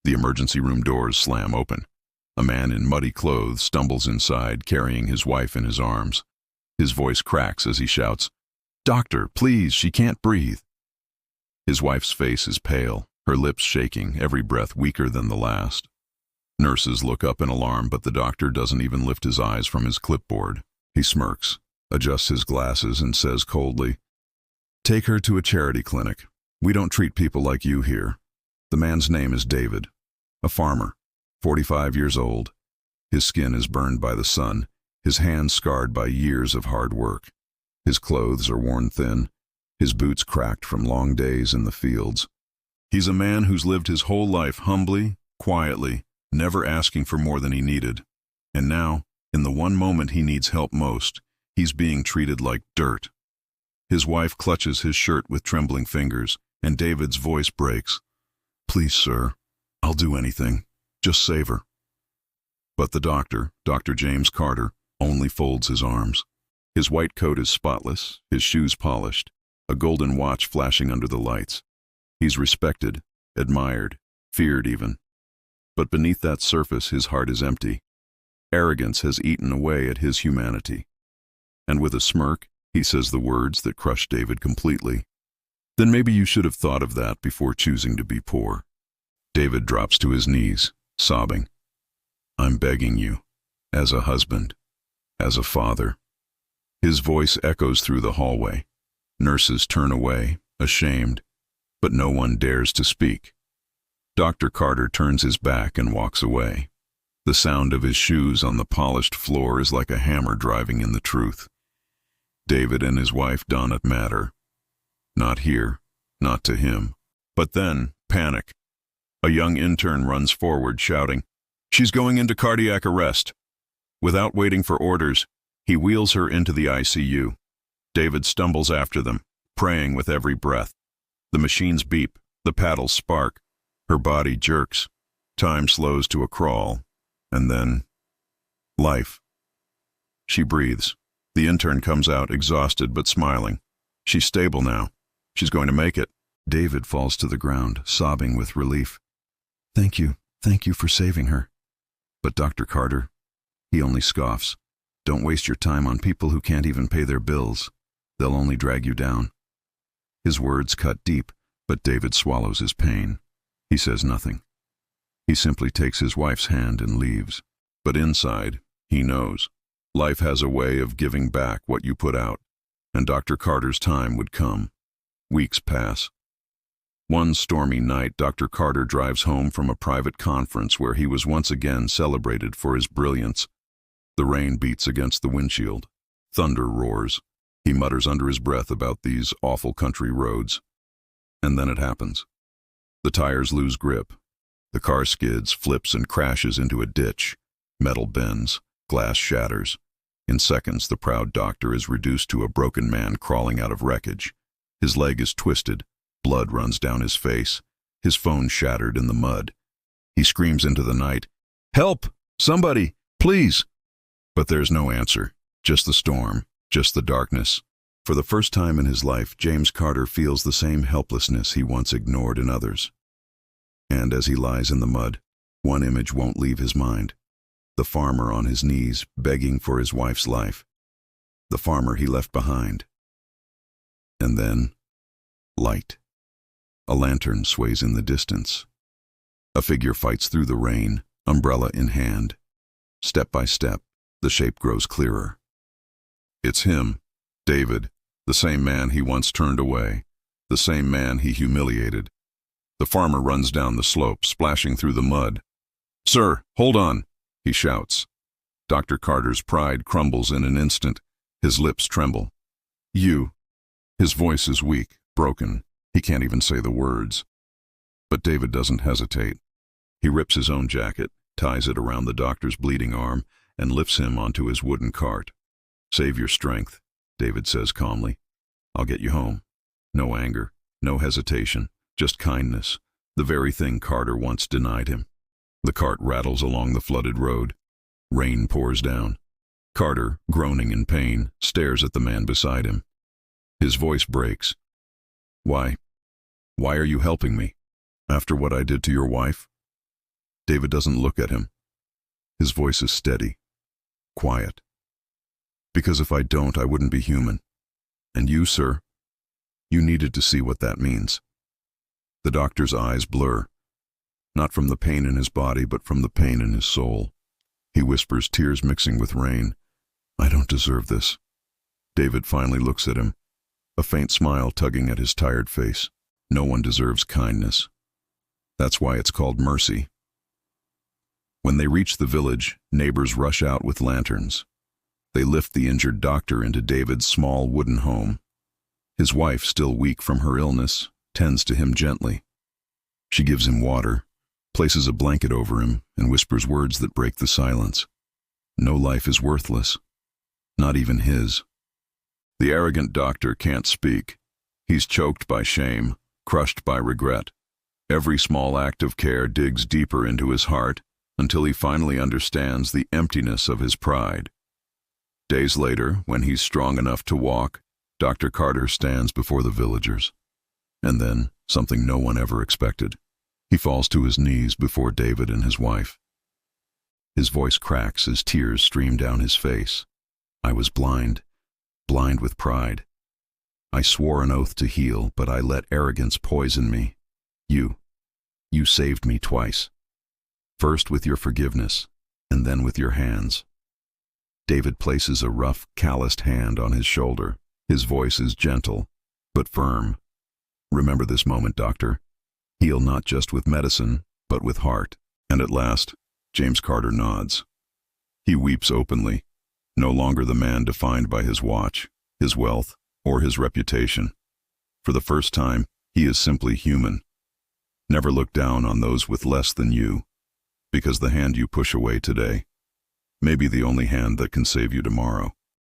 The emergency room doors slam open. A man in muddy clothes stumbles inside, carrying his wife in his arms. His voice cracks as he shouts, "Doctor, please, she can't breathe." His wife's face is pale, her lips shaking, every breath weaker than the last. Nurses look up in alarm, but the doctor doesn't even lift his eyes from his clipboard. He smirks, adjusts his glasses, and says coldly, "Take her to a charity clinic. We don't treat people like you here." The man's name is David, a farmer, 45 years old. His skin is burned by the sun, his hands scarred by years of hard work. His clothes are worn thin, his boots cracked from long days in the fields. He's a man who's lived his whole life humbly, quietly, never asking for more than he needed. And now, in the one moment he needs help most, he's being treated like dirt. His wife clutches his shirt with trembling fingers, and David's voice breaks. "Please, sir, I'll do anything. Just save her." But the doctor, Dr. James Carter, only folds his arms. His white coat is spotless, his shoes polished, a golden watch flashing under the lights. He's respected, admired, feared even. But beneath that surface, his heart is empty. Arrogance has eaten away at his humanity. And with a smirk, he says the words that crush David completely. "Then maybe you should have thought of that before choosing to be poor." David drops to his knees, sobbing. "I'm begging you, as a husband, as a father." His voice echoes through the hallway. Nurses turn away, ashamed, but no one dares to speak. Dr. Carter turns his back and walks away. The sound of his shoes on the polished floor is like a hammer driving in the truth. David and his wife don't matter. Not here, not to him. But then, panic. A young intern runs forward, shouting, "She's going into cardiac arrest." Without waiting for orders, he wheels her into the ICU. David stumbles after them, praying with every breath. The machines beep, the paddles spark. Her body jerks. Time slows to a crawl. And then, life. She breathes. The intern comes out, exhausted but smiling. She's stable now. She's going to make it. David falls to the ground, sobbing with relief. Thank you for saving her." But Dr. Carter, he only scoffs. "Don't waste your time on people who can't even pay their bills. They'll only drag you down." His words cut deep, but David swallows his pain. He says nothing. He simply takes his wife's hand and leaves. But inside, he knows. Life has a way of giving back what you put out, and Dr. Carter's time would come. Weeks pass. One stormy night, Dr. Carter drives home from a private conference where he was once again celebrated for his brilliance. The rain beats against the windshield. Thunder roars. He mutters under his breath about these awful country roads. And then it happens. The tires lose grip. The car skids, flips, and crashes into a ditch. Metal bends. Glass shatters. In seconds, the proud doctor is reduced to a broken man crawling out of wreckage. His leg is twisted. Blood runs down his face. His phone shattered in the mud. He screams into the night, "Help! Somebody! Please!" But there's no answer. Just the storm. Just the darkness. For the first time in his life, James Carter feels the same helplessness he once ignored in others. And as he lies in the mud, one image won't leave his mind. The farmer on his knees, begging for his wife's life. The farmer he left behind. And then, light. A lantern sways in the distance. A figure fights through the rain, umbrella in hand. Step by step, the shape grows clearer. It's him, David, the same man he once turned away, the same man he humiliated. The farmer runs down the slope, splashing through the mud. "Sir, hold on," he shouts. Dr. Carter's pride crumbles in an instant. His lips tremble. "You." His voice is weak, broken. He can't even say the words. But David doesn't hesitate. He rips his own jacket, ties it around the doctor's bleeding arm, and lifts him onto his wooden cart. "Save your strength," David says calmly. "I'll get you home." No anger, no hesitation, just kindness, the very thing Carter once denied him. The cart rattles along the flooded road. Rain pours down. Carter, groaning in pain, stares at the man beside him. His voice breaks. Why are you helping me? After what I did to your wife?" David doesn't look at him. His voice is steady, quiet. Because if I don't, I wouldn't be human. And you, sir, you needed to see what that means. The doctor's eyes blur, not from the pain in his body, but from the pain in his soul. He whispers, tears mixing with rain, I don't deserve this. David finally looks at him, a faint smile tugging at his tired face. No one deserves kindness. That's why it's called mercy. When they reach the village, neighbors rush out with lanterns. They lift the injured doctor into David's small wooden home. His wife, still weak from her illness, tends to him gently. She gives him water, places a blanket over him, and whispers words that break the silence. No life is worthless, not even his. The arrogant doctor can't speak. He's choked by shame, crushed by regret. Every small act of care digs deeper into his heart until he finally understands the emptiness of his pride. Days later, when he's strong enough to walk, Dr. Carter stands before the villagers. And then, something no one ever expected. He falls to his knees before David and his wife. His voice cracks as tears stream down his face. I was blind with pride. I swore an oath to heal, but I let arrogance poison me. You saved me twice. First with your forgiveness, and then with your hands. David places a rough, calloused hand on his shoulder. His voice is gentle, but firm. Remember this moment, doctor. Heal not just with medicine, but with heart. And at last, James Carter nods. He weeps openly, no longer the man defined by his watch, his wealth, or his reputation. For the first time, he is simply human. Never look down on those with less than you, because the hand you push away today may be the only hand that can save you tomorrow.